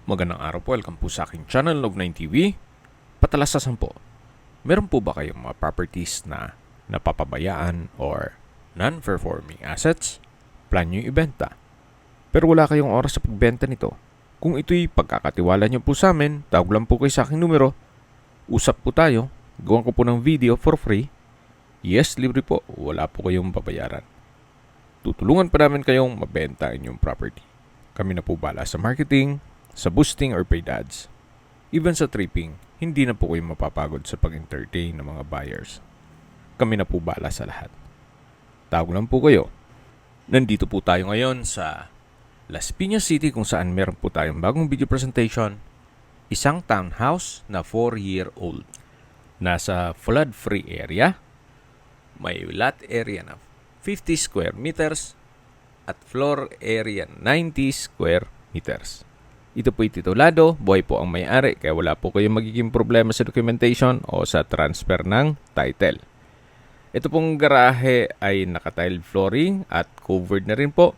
Magandang araw po, welcome po sa aking channel, Log9 TV. Patalasasan po, meron po ba kayong mga properties na napapabayaan or non-performing assets? Plan nyo ibenta, pero wala kayong oras sa pagbenta nito. Kung ito'y pagkakatiwala nyo po sa amin, tawag lang po kayo sa aking numero. Usap po tayo, gawan ko po ng video for free. Yes, libre po, wala po kayong babayaran. Tutulungan pa namin kayong mabenta inyong property. Kami na po bala sa marketing, sa boosting or paid ads. Even sa tripping, hindi na po kayo mapapagod sa pag-entertain ng mga buyers. Kami na po bala sa lahat. Tawag lang po kayo. Nandito po tayo ngayon sa Las Piñas City kung saan meron po tayong bagong video presentation. Isang townhouse na 4-year-old. Nasa flood-free area. May lot area na 50 square meters at floor area 90 square meters. Ito po'y titulado, buhay po ang may-ari kaya wala po kayong magiging problema sa documentation o sa transfer ng title. Ito pong garahe ay naka-tiled flooring at covered na rin po.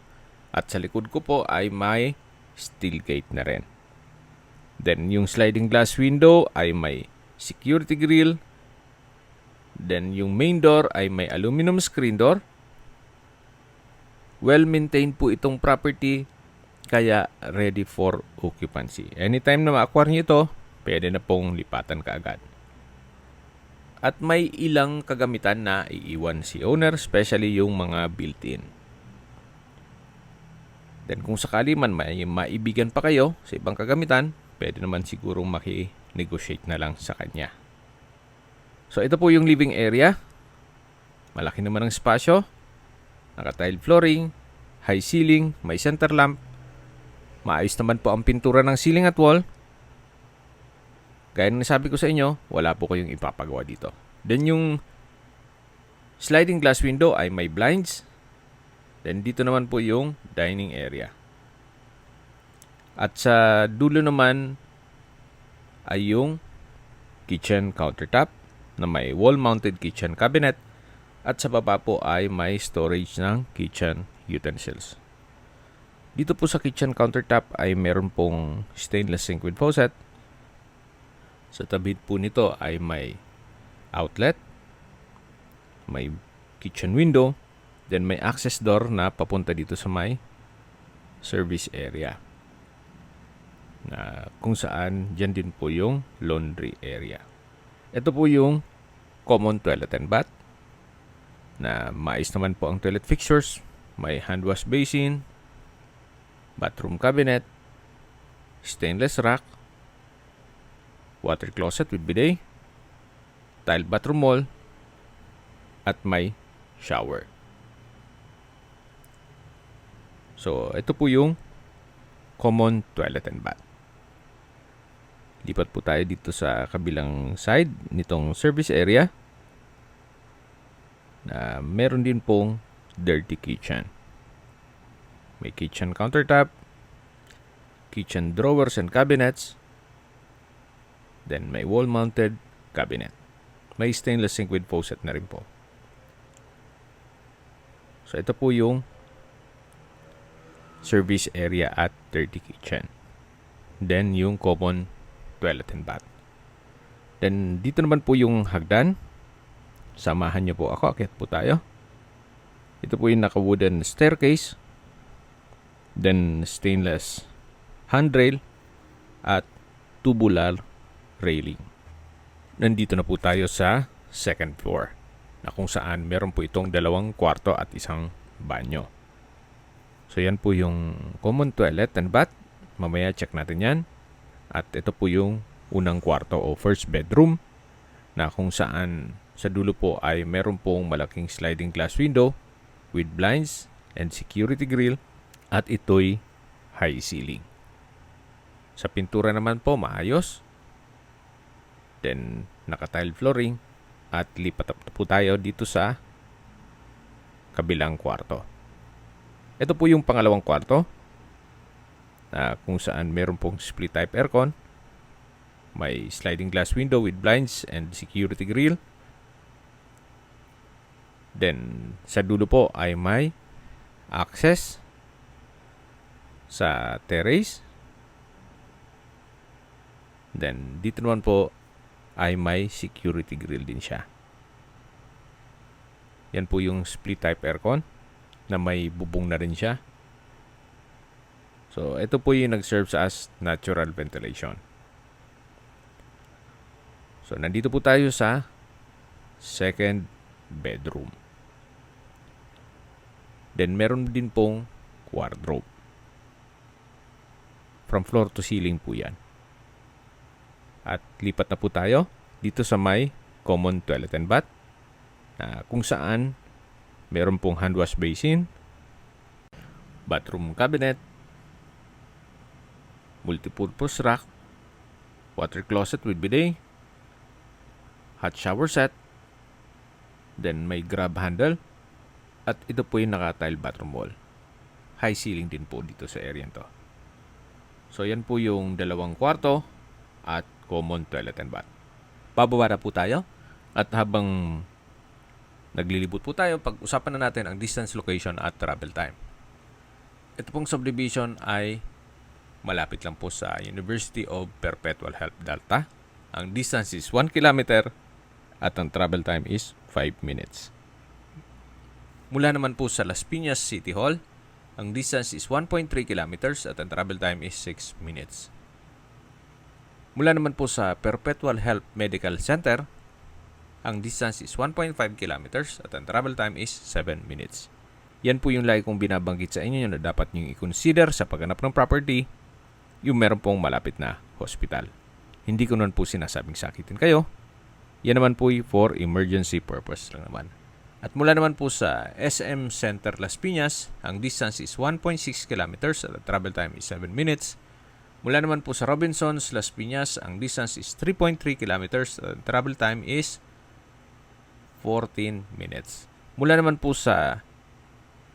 At sa likod ko po ay may steel gate na rin. Then yung sliding glass window ay may security grill. Then yung main door ay may aluminum screen door. Well-maintained po itong property. Kaya ready for occupancy. Anytime na ma-acquire nyo ito, pwede na pong lipatan kaagad. At may ilang kagamitan na iiwan si owner, especially yung mga built-in. Then kung sakali man may maibigan pa kayo sa ibang kagamitan, pwede naman sigurong maki-negotiate na lang sa kanya. So ito po yung living area. Malaki naman ang espasyo. Naka-tile flooring, high ceiling, may center lamp. Maayos naman po ang pintura ng ceiling at wall. Gaya ng nasabi ko sa inyo, wala po kayong ipapagawa dito. Then yung sliding glass window ay may blinds. Then dito naman po yung dining area. At sa dulo naman ay yung kitchen countertop na may wall-mounted kitchen cabinet. At sa baba po ay may storage ng kitchen utensils. Dito po sa kitchen countertop ay meron pong stainless sink with faucet. Sa tabi po nito ay may outlet, may kitchen window, then may access door na papunta dito sa may service area. Na kung saan dyan din po yung laundry area. Ito po yung common toilet and bath na maayos naman po ang toilet fixtures, may hand wash basin, bathroom cabinet, stainless rack, water closet with bidet, tiled bathroom wall, at may shower. So, ito po yung common toilet and bath. Lipat po tayo dito sa kabilang side nitong service area na meron din pong dirty kitchen. May kitchen countertop, kitchen drawers and cabinets, then may wall-mounted cabinet. May stainless sink with faucet na rin po. So ito po yung service area at dirty kitchen. Then yung common toilet and bath. Then dito naman po yung hagdan. Samahan niyo po ako, akyat po tayo. Ito po yung naka-wooden staircase. Then stainless handrail at tubular railing. Nandito na po tayo sa second floor na kung saan meron po itong 2 kwarto at isang banyo. So yan po yung common toilet and bath. Mamaya check natin yan. At ito po yung unang kwarto o first bedroom na kung saan sa dulo po ay meron pong malaking sliding glass window with blinds and security grill. At ito'y high ceiling. Sa pintura naman po, maayos. Then, naka-tile flooring. At lipat po tayo dito sa kabilang kwarto. Ito po yung pangalawang kwarto. Kung saan meron pong split type aircon. May sliding glass window with blinds and security grill. Then, sa dulo po ay may access sa terrace Then, dito naman po ay may security grill din siya. Yan po yung split type aircon na may bubong na rin siya. So, ito po yung nag-serve sa as natural ventilation. So, nandito po tayo sa second bedroom. Then, meron din pong wardrobe. From floor to ceiling po yan. At lipat na po tayo dito sa may common toilet and bath. Kung saan meron pong hand wash basin, bathroom cabinet, multipurpose rack, water closet with bidet, hot shower set, then may grab handle, at ito po yung naka-tile bathroom wall. High ceiling din po dito sa area to. So yan po yung dalawang kwarto at common toilet and bath. Bababa na po tayo at habang naglilibot po tayo, pag-usapan na natin ang distance, location at travel time. Ito pong subdivision ay malapit lang po sa University of Perpetual Help Delta. Ang distance is 1 kilometer at ang travel time is 5 minutes. Mula naman po sa Las Piñas City Hall, ang distance is 1.3 kilometers at ang travel time is 6 minutes. Mula naman po sa Perpetual Health Medical Center, ang distance is 1.5 kilometers at ang travel time is 7 minutes. Yan po yung lagi kong binabanggit sa inyo na dapat nyo i-consider sa paghanap ng property, yung meron pong malapit na hospital. Hindi ko naman po sinasabing sakitin kayo. Yan naman po for emergency purpose lang naman. At mula naman po sa SM Center Las Piñas, ang distance is 1.6 kilometers at the travel time is 7 minutes. Mula naman po sa Robinsons Las Piñas, ang distance is 3.3 kilometers at the travel time is 14 minutes. Mula naman po sa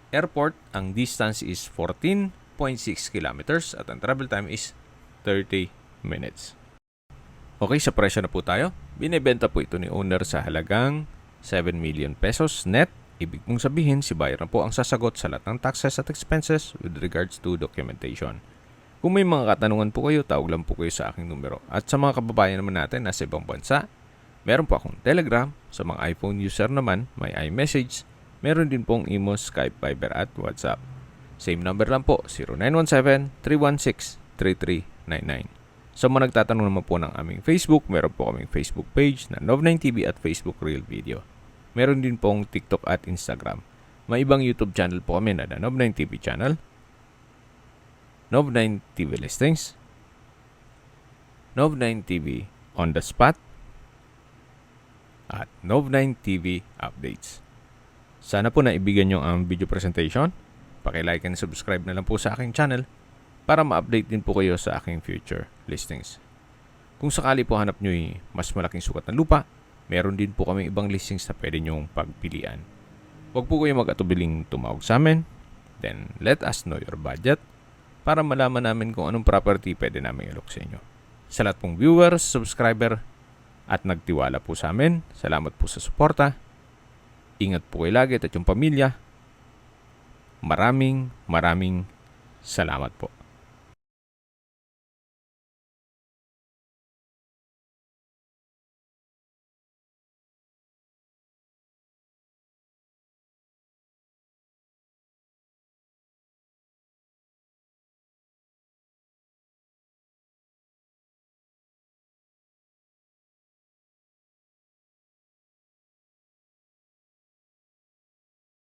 airport, ang distance is 14.6 kilometers at ang travel time is 30 minutes. Okay, sa presyo na po tayo. Binibenta po ito ni owner sa halagang 7 million pesos net. Ibig mong sabihin, si buyer na po ang sasagot sa lahat ng taxes at expenses with regards to documentation. Kung may mga katanungan po kayo, tawag lang po kayo sa aking numero. At sa mga kababayan naman natin nasa ibang bansa, meron po akong Telegram. Sa mga iPhone user naman, may iMessage. Meron din pong Imo, Skype, Viber at WhatsApp. Same number lang po, 0917-316-3399. Sa mga nagtatanong naman po ng aming Facebook, meron po kaming Facebook page na Nov9TV at Facebook Real Video. Meron din pong TikTok at Instagram. May ibang YouTube channel po kami na Nov9TV channel, Nov9TV Listings, Nov9TV On The Spot, at Nov9TV Updates. Sana po naibigan nyo ang video presentation. Paki-like and subscribe na lang po sa aking channel para ma-update din po kayo sa aking future listings. Kung sakali po hanap nyo mas malaking sukat ng lupa, meron din po kami ibang listings na pwede nyong pagpilian. Huwag po kayo mag-atubiling tumawag sa amin. Then, let us know your budget para malaman namin kung anong property pwede namin ilok sa inyo. Sa lahat pong viewers, subscriber, at nagtiwala po sa amin, salamat po sa suporta. Ingat po kayo lagi at yung pamilya. Maraming salamat po.